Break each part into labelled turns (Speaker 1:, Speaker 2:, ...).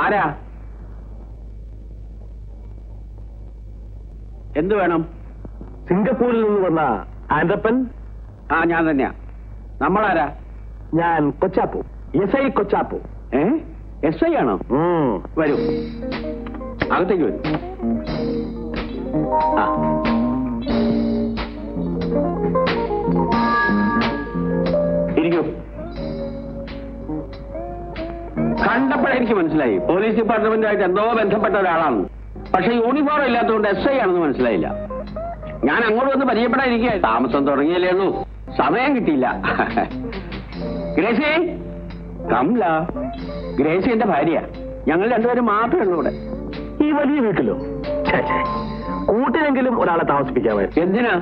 Speaker 1: ആരാ? എന്ത് വേണം?
Speaker 2: സിംഗപ്പൂരിൽ നിന്ന് വന്ന ആൻഡപ്പൻ.
Speaker 1: ആ, ഞാൻ തന്നെയാ. നമ്മളാരാ?
Speaker 2: ഞാൻ കൊച്ചാപ്പു, SI കൊച്ചാപ്പു.
Speaker 1: SI ആണോ? വരൂ, അകത്തേക്ക് വരൂ. ആ, ഇരിക്കൂ. കണ്ടപ്പോഴെനിക്ക് മനസ്സിലായി പോലീസ് ഡിപ്പാർട്ട്മെന്റുമായിട്ട് എന്തോ ബന്ധപ്പെട്ട ഒരാളാണ്. പക്ഷെ യൂണിഫോം ഇല്ലാത്തതുകൊണ്ട് SI ആണെന്ന് മനസ്സിലായില്ല. ഞാൻ അങ്ങോട്ട് വന്ന് പരിചയപ്പെടാതിരിക്കുക. താമസം തുടങ്ങിയല്ലേന്നു, സമയം കിട്ടിയില്ല. ഗ്രേസി, കമല. ഗ്രേസി എന്റെ ഭാര്യ. ഞങ്ങൾ രണ്ടുപേരും മാത്രമേ ഉള്ളൂ ഇവിടെ.
Speaker 2: ഈ വലിയ വീട്ടിലോ? കൂട്ടിനെങ്കിലും ഒരാളെ താമസിപ്പിക്കാമായിരുന്നു.
Speaker 1: എന്തിനാ?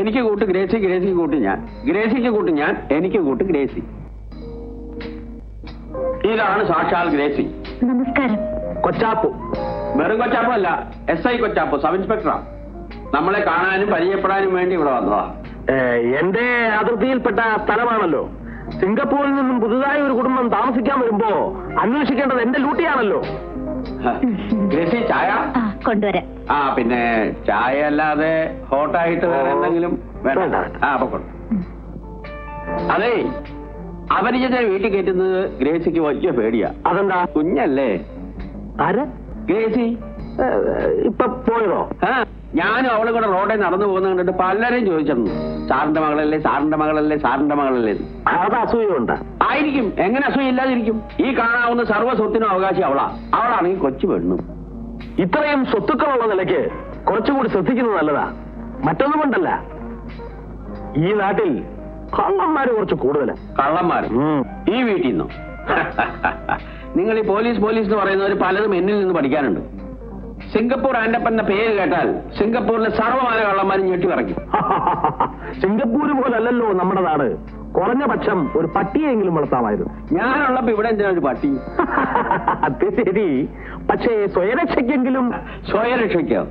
Speaker 1: എനിക്ക് കൂട്ട് ഗ്രേസി, ഗ്രേസിക്ക് കൂട്ട് ഞാൻ, ഗ്രേസിക്ക് കൂട്ട് ഞാൻ, എനിക്ക് കൂട്ട് ഗ്രേസി. ഇതാണ് സാക്ഷാൽ ഗ്രേസി.
Speaker 3: നമസ്കാരം.
Speaker 2: കൊച്ചാപ്പു.
Speaker 1: വെറും കൊച്ചാപ്പു അല്ല, SI കൊച്ചാപ്പു, സബ് ഇൻസ്പെക്ടറാ. നമ്മളെ കാണാനും പരിചയപ്പെടാനും വേണ്ടി ഇവിടെ വന്നതാ.
Speaker 2: എന്റെ അതിർത്തിയിൽപ്പെട്ട സ്ഥലമാണല്ലോ. സിംഗപ്പൂരിൽ നിന്നും പുതുതായി ഒരു കുടുംബം താമസിക്കാൻ വരുമ്പോ അന്വേഷിക്കേണ്ടത് എന്റെ ഡ്യൂട്ടിയാണല്ലോ.
Speaker 1: ഗ്രേസി, ചായ
Speaker 3: കൊണ്ടുവരാം.
Speaker 1: ആ, പിന്നെ ചായ അല്ലാതെ ഹോട്ടായിട്ട് വേറെ എന്തെങ്കിലും വേണ്ട? ആ, അപ്പൊ അതെ, അപരിചിതനെ വീട്ടിൽ കയറ്റുന്നത് ഗ്രേസിക്ക് വലിയ പേടിയാ.
Speaker 2: അതെന്താ?
Speaker 1: കുഞ്ഞല്ലേ.
Speaker 2: ആര്?
Speaker 1: ഗ്രേസി.
Speaker 2: ഇപ്പൊ പോയതോ?
Speaker 1: ഞാനും അവളും കൂടെ റോഡിൽ നടന്നു പോകുന്ന കണ്ടിട്ട് പലരും ചോദിച്ചിരുന്നു, സാറിന്റെ മകളല്ലേ, സാറിന്റെ മകളല്ലേ, സാറിന്റെ മകളല്ലേ.
Speaker 2: അത് അസൂയുണ്ട്.
Speaker 1: ആയിരിക്കും. എങ്ങനെ അസൂയ ഇല്ലാതിരിക്കും? ഈ കാണാവുന്ന സർവ്വ സ്വത്തിനും അവകാശി അവളാ. അവളാണെങ്കിൽ കൊച്ചു പെണ്ണും.
Speaker 2: ഇത്രയും സ്വത്തുക്കളുള്ള നിലയ്ക്ക് കുറച്ചുകൂടി ശ്രദ്ധിക്കുന്നത് നല്ലതാ. മറ്റൊന്നും കൊണ്ടല്ല, ഈ നാട്ടിൽ കള്ളന്മാര് കുറച്ച് കൂടുതൽ.
Speaker 1: കള്ളന്മാര് ഈ വീട്ടിൽ നിന്നോ? നിങ്ങൾ ഈ പോലീസ് എന്ന് പറയുന്നവർ പലതും എന്നിൽ നിന്ന് പഠിക്കാനുണ്ട്. സിംഗപ്പൂർ ആൻഡപ്പന്റെ പേര് കേട്ടാൽ സിംഗപ്പൂരിലെ സർവ്വമാന കള്ളന്മാരും ഞെട്ടി പറയ്ക്കും.
Speaker 2: സിംഗപ്പൂര് പോലല്ലോ നമ്മുടെ നാട്. കുറഞ്ഞ പക്ഷം ഒരു പട്ടിയെങ്കിലും വളർത്താമായിരുന്നു.
Speaker 1: ഞാനുള്ളപ്പോ ഇവിടെ എന്തിനാ ഒരു പട്ടി?
Speaker 2: അത് ശരി, പക്ഷേ സ്വയരക്ഷയ്ക്കെങ്കിലും.
Speaker 1: സ്വയരക്ഷയ്ക്കോ?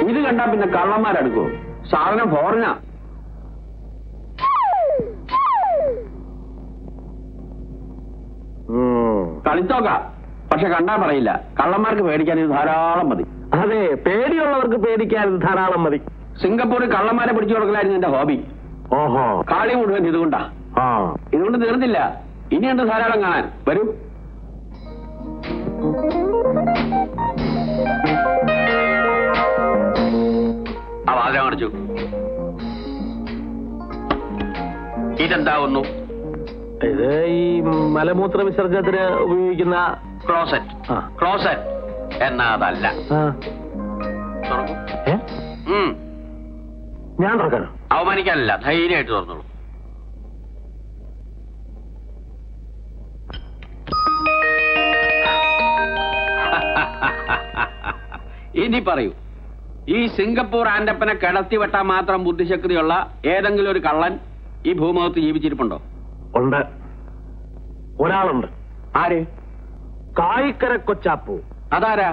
Speaker 1: ഇത് കണ്ടാ പിന്നെ കള്ളന്മാരെടുക്കോ? സാധനം ഫോറിനാ. കളിത്തോക്ക, പക്ഷെ കണ്ടാ പറയില്ല. കള്ളന്മാർക്ക് പേടിക്കാൻ ഇത് ധാരാളം മതി.
Speaker 2: അതെ, പേടിയുള്ളവർക്ക് പേടിക്കാൻ ഇത് ധാരാളം മതി.
Speaker 1: സിംഗപ്പൂരിൽ കള്ളന്മാരെ പിടിച്ചു കൊടുക്കലായിരുന്നു എന്റെ ഹോബി.
Speaker 2: ഓഹോ,
Speaker 1: കാളി മുഴുവൻ ഇതുകൊണ്ടാ. ഇതുകൊണ്ട് തീർന്നില്ല, ഇനിയുണ്ട് ധാരാളം കാണാൻ. വരൂ. ആ, വാതിൽ കാണിച്ചു. ഇതെന്താവുന്നു?
Speaker 2: ഇത് ഈ മലമൂത്ര വിസർജനത്തിന് ഉപയോഗിക്കുന്ന
Speaker 1: ക്ലോസറ്റ്. ക്ലോസറ്റ് എന്നാ അതല്ല.
Speaker 2: ഞാൻ തുറക്കാനോ?
Speaker 1: അവമാനിക്കാനല്ല, ധൈര്യമായിട്ട് തുറന്നോളൂ. ഇനി പറയൂ, ഈ സിംഗപ്പൂർ ആൻഡപ്പനെ കിടത്തി വെട്ടാൻ മാത്രം ബുദ്ധിശക്തിയുള്ള ഏതെങ്കിലും ഒരു കള്ളൻ ഈ ഭൂമുഖത്ത് ജീവിച്ചിരിപ്പുണ്ടോ?
Speaker 2: ഉണ്ട്, ഒരാളുണ്ട്.
Speaker 1: ആര്?
Speaker 2: കായിക്കര കൊച്ചാപ്പു.
Speaker 1: അതാരാ?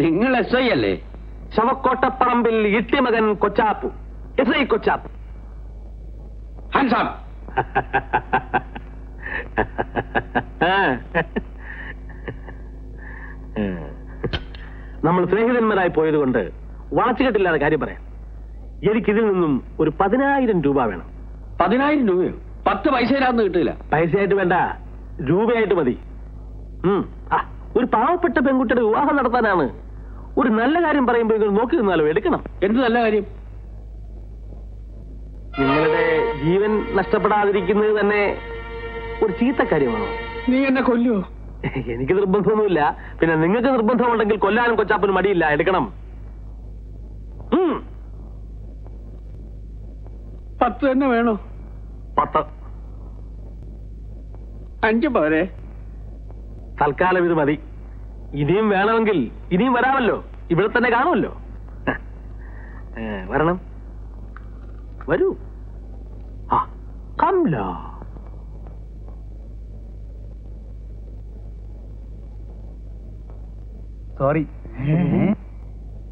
Speaker 1: നിങ്ങൾ SI അല്ലേ?
Speaker 2: ശവക്കോട്ടപ്പറമ്പിൽ ഇട്ടിമകൻ Kochappu, SI Kochappu.
Speaker 1: Hands up.
Speaker 2: നമ്മൾ സ്നേഹിതന്മാരായി പോയതുകൊണ്ട് വാച്ചുകെട്ടില്ലാതെ കാര്യം പറയാം. എനിക്കിതിൽ നിന്നും ഒരു 10,000 രൂപ വേണം.
Speaker 1: 10,000 രൂപയോ? 10 പൈസയിലാന്ന് കിട്ടില്ല.
Speaker 2: പൈസയായിട്ട് വേണ്ട, രൂപയായിട്ട് മതി. ഒരു പാവപ്പെട്ട പെൺകുട്ടിയുടെ വിവാഹം നടത്താനാണ്. ഒരു നല്ല കാര്യം പറയുമ്പോൾ നോക്കി നിന്നാലോ, എടുക്കണം.
Speaker 1: എന്ത് നല്ല കാര്യം?
Speaker 2: നിങ്ങളുടെ ജീവൻ നഷ്ടപ്പെടാതിരിക്കുന്നത് തന്നെ ഒരു ചീത്ത കാര്യമാണോ?
Speaker 1: നീ എന്നെ കൊല്ലുവോ?
Speaker 2: എനിക്ക് നിർബന്ധമൊന്നുമില്ല. പിന്നെ നിങ്ങൾക്ക് നിർബന്ധമുണ്ടെങ്കിൽ കൊല്ലാനും കൊച്ചാപ്പനും മടിയില്ല, എടുക്കണം.
Speaker 1: 10 തന്നെ വേണോ?
Speaker 2: 10.
Speaker 1: 5 പോരെ?
Speaker 2: തൽക്കാലം ഇത് മതി. ഇനിയും വേണമെങ്കിൽ ഇനിയും വരാമല്ലോ, ഇവിടെ തന്നെ കാണുമല്ലോ. വരണം, വരൂ. കംല.
Speaker 4: സോറി,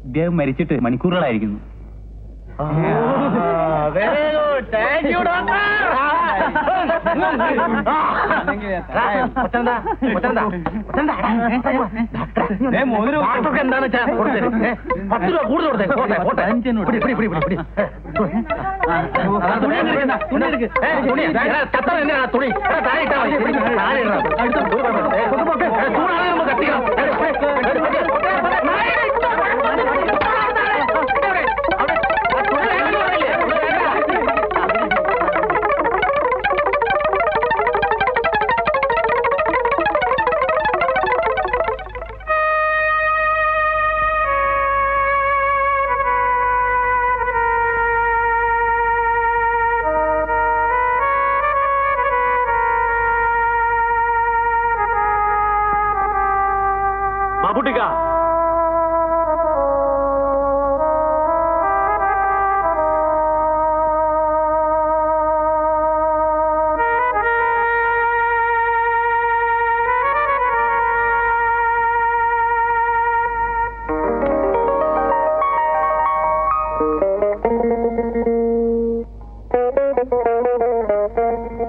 Speaker 4: ഇദ്ദേഹം മരിച്ചിട്ട് മണിക്കൂറുകളായിരിക്കുന്നു.
Speaker 2: Very good, thank you doctor. എന്താന്ന് വെച്ചാ 10 രൂപ കൂടുതൽ തുണി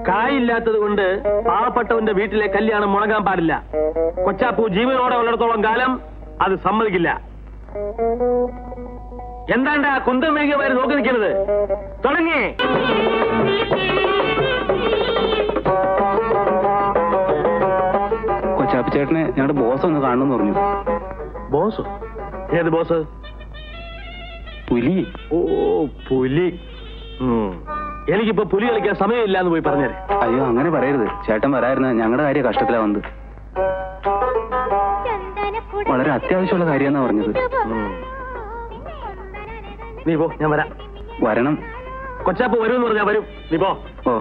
Speaker 2: കായില്ലാത്തത് കൊണ്ട് പാവപ്പെട്ടവന്റെ വീട്ടിലെ കല്യാണം മുടങ്ങാൻ പാടില്ല. കൊച്ചാപ്പൂ ജീവനോടെ ഉള്ളിടത്തോളം കാലം അത് സമ്മതിക്കില്ല. എന്താണ്ട് ആ കുന്തം മേഘമാര് നോക്കി നിൽക്കുന്നത്? തുടങ്ങി.
Speaker 4: കൊച്ചാപ്പി ചേട്ടനെ ഞങ്ങളുടെ ബോസ് ഒന്ന് കാണണമെന്ന് പറഞ്ഞു.
Speaker 2: ബോസ്? ഏത് ബോസ്?
Speaker 4: പുലി.
Speaker 2: ഓ പുലി. എനിക്കിപ്പോ പുലി കളിക്കാൻ സമയമില്ല എന്ന് പോയി പറഞ്ഞേരെ.
Speaker 4: അയ്യോ അങ്ങനെ പറയരുത്, ചേട്ടൻ വരായിരുന്ന ഞങ്ങളുടെ കാര്യം കഷ്ടത്തിലാ വന്നത്. വളരെ അത്യാവശ്യമുള്ള കാര്യമെന്നാ പറഞ്ഞത്.
Speaker 2: നീ പോ, ഞാൻ വരാം.
Speaker 4: വരണം.
Speaker 2: കൊച്ചാപ്പൂ വരുമെന്ന് പറഞ്ഞാ വരും. നീ പോ.
Speaker 4: ഓ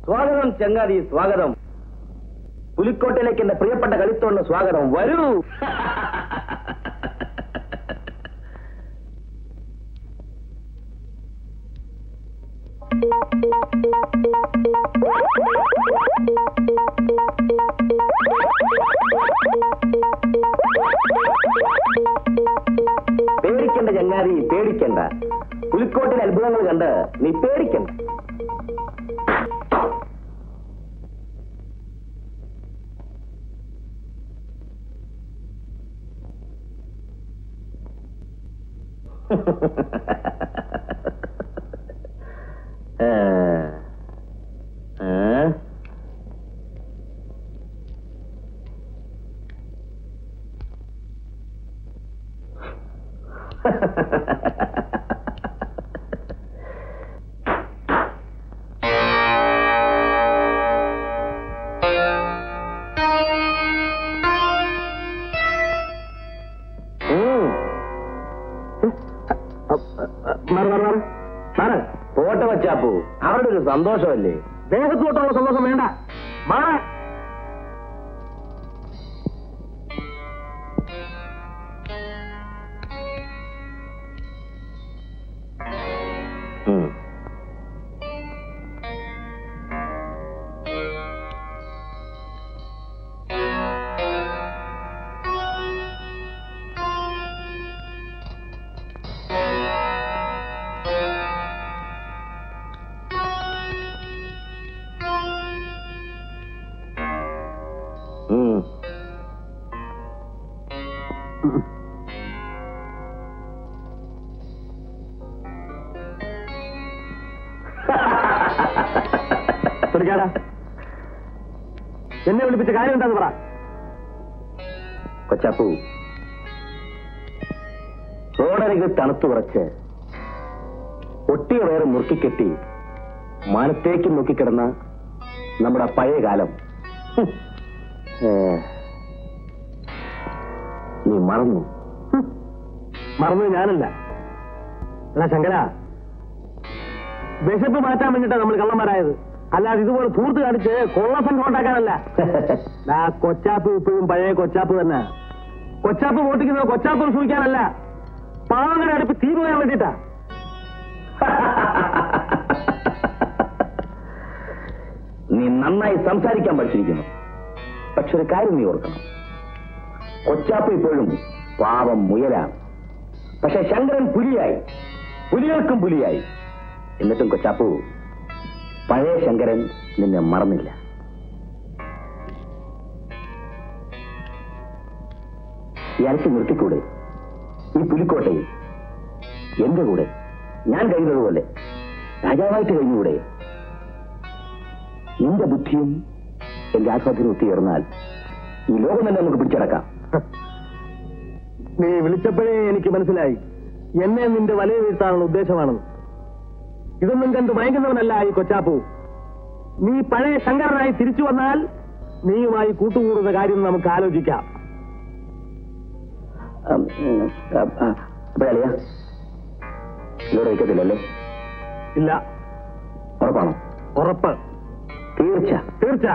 Speaker 3: സ്വാഗതം ചങ്ങാതി, സ്വാഗതം. പുലിക്കോട്ടയിലേക്ക് എന്റെ പ്രിയപ്പെട്ട കളിത്തോളിന് സ്വാഗതം. വരൂ. പേടിക്കണ്ട ചങ്ങാതി, പേടിക്കണ്ട. പുലിക്കോട്ടിലെ അത്ഭുതങ്ങൾ കണ്ട് നീ പേടിക്കണ്ട. പോട്ടെ വച്ചാപ്പൂ, അവരുടെ ഒരു സന്തോഷമല്ലേ.
Speaker 2: ദേഹത്തോട്ടുള്ള സന്തോഷം വേണ്ട. മാറാ. എന്നെ വിളിപ്പിച്ച കാര്യം എന്താന്ന് പറ.
Speaker 3: കൊച്ചാപ്പൂ, റോഡരികിൽ തണുത്തു കുറച്ച് ഒട്ടിയ വയറ് മുറുക്കിക്കെട്ടി മാനത്തേക്ക് നോക്കിക്കിടന്ന നമ്മുടെ പഴയ കാലം നീ മറന്നു.
Speaker 2: മറന്നത് ഞാനല്ല. എടാ ശങ്കര, വിശപ്പ് മാറ്റാൻ വേണ്ടിട്ടാ നമ്മൾ കള്ളന്മാരായത്, അല്ലാതെ ഇതുപോലെ തൂർത്ത് കാണിച്ച് കൊള്ളസം ഉണ്ടാക്കാനല്ല. കൊച്ചാപ്പ് ഇപ്പോഴും പഴയ കൊച്ചാപ്പ് തന്നെ. കൊച്ചാപ്പ് വോട്ടിക്കുന്നത് കൊച്ചാപ്പ് സൂക്ഷിക്കാനല്ല, പാവങ്ങളുടെ അടുപ്പ് തീ പോകാൻ വേണ്ടിട്ടാ.
Speaker 3: നീ നന്നായി സംസാരിക്കാൻ പഠിച്ചിരിക്കുന്നു. പക്ഷെ ഒരു കാര്യം നീ ഓർക്കണം, കൊച്ചാപ്പ് ഇപ്പോഴും പാവം മുയലാണ്. പക്ഷെ ശങ്കരൻ പുലിയായി, പുലികൾക്കും പുലിയായി. എന്നിട്ടും കൊച്ചാപ്പു, പഴയ ശങ്കരൻ നിന്നെ മറന്നില്ല. ഇയാൾക്ക് നിർത്തിക്കൂടെ ഈ പുലിക്കോട്ടയിൽ എന്റെ കൂടെ ഞാൻ കഴിയുന്നതുപോലെ രാജാവായിട്ട് കഴിഞ്ഞുകൂടെ? നിന്റെ ബുദ്ധിയും എന്റെ ആത്മഹത്യയും ഒത്തുചേർന്നാൽ ഈ ലോകം തന്നെ നമുക്ക് പിടിച്ചടക്കാം.
Speaker 2: നീ വിളിച്ചപ്പോഴേ എനിക്ക് മനസ്സിലായി എന്നെ നിന്റെ വലയ വീഴ്ത്താനുള്ള ഉദ്ദേശമാണെന്ന്. ഇതൊന്നും കണ്ട് മയങ്ങുന്നവനല്ല ഈ കൊച്ചാപ്പു. നീ പഴയ ശങ്കരനായി തിരിച്ചു വന്നാൽ നീയുമായി കൂട്ടുകൂടുന്ന കാര്യം നമുക്ക് ആലോചിക്കാം.
Speaker 3: അപ്പോഴളിയാ ഇവിടെ വയ്ക്കത്തില്ലല്ലേ?
Speaker 2: ഇല്ല.
Speaker 3: ഉറപ്പാണോ?
Speaker 2: ഉറപ്പ്.
Speaker 3: തീർച്ച?
Speaker 2: തീർച്ച.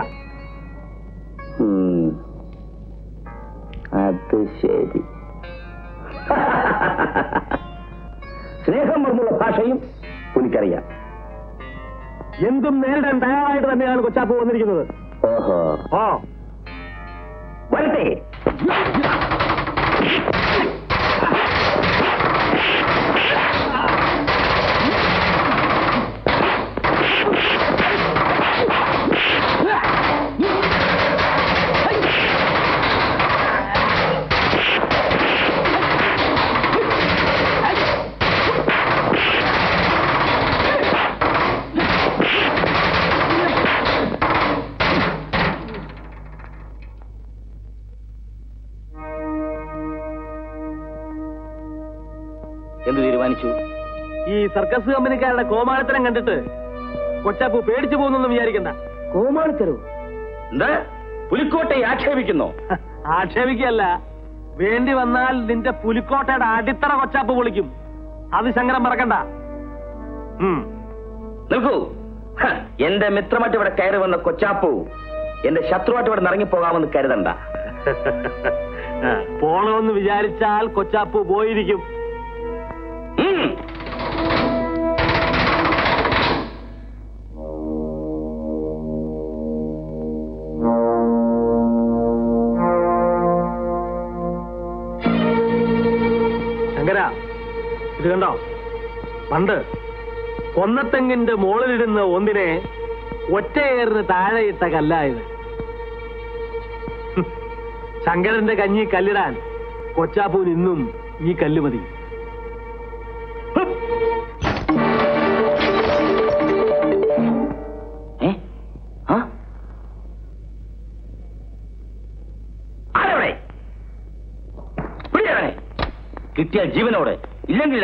Speaker 3: അത് ശരി. സ്നേഹം എന്നുള്ള ഭാഷയും പുലിക്കറിയാം.
Speaker 2: എന്തും നേരിടാൻ തയ്യാറായിട്ട് തന്നെയാണ് കൊച്ചാപ്പ് വന്നിരിക്കുന്നത്.
Speaker 3: ഓഹോ.
Speaker 2: ഓ
Speaker 3: വരട്ടെ. എന്ത് തീരുമാനിച്ചു?
Speaker 2: ഈ സർക്കസ് കമ്പനിക്കാരുടെ കോമാളിത്തരം കണ്ടിട്ട് കൊച്ചാപ്പു പേടിച്ചു പോകുന്നു വിചാരിക്കണ്ട.
Speaker 3: കോമാളിത്തരോ? എന്താ പുലിക്കോട്ടയെ ആക്ഷേപിക്കുന്നോ?
Speaker 2: ആക്ഷേപിക്കല്ല, വേണ്ടി വന്നാൽ നിന്റെ പുലിക്കോട്ടയുടെ അടിത്തറ കൊച്ചാപ്പ് പൊളിക്കും. അത് ശങ്കരൻ മറക്കണ്ട.
Speaker 3: നിൽക്കൂ. എന്റെ മിത്രമായിട്ട് ഇവിടെ കയറി വന്ന കൊച്ചാപ്പു എന്റെ ശത്രുവായിട്ട് ഇവിടെ ഇറങ്ങിപ്പോകാമെന്ന് കരുതണ്ട.
Speaker 2: പോണമെന്ന് വിചാരിച്ചാൽ കൊച്ചാപ്പു പോയിരിക്കും. ശങ്കര, ഇത് കണ്ടോ? പണ്ട് കൊന്നത്തെങ്ങിന്റെ മോളിലിരുന്ന ഒന്നിനെ ഒറ്റയേറിന് താഴെയിട്ട കല്ലായത്. ശങ്കരന്റെ കഞ്ഞി കല്ലിടാൻ കൊച്ചാപ്പൂന് ഇന്നും ഈ കല്ല് മതി.
Speaker 3: കിട്ടിയ ജീവനോടെ, ഇല്ലെങ്കിൽ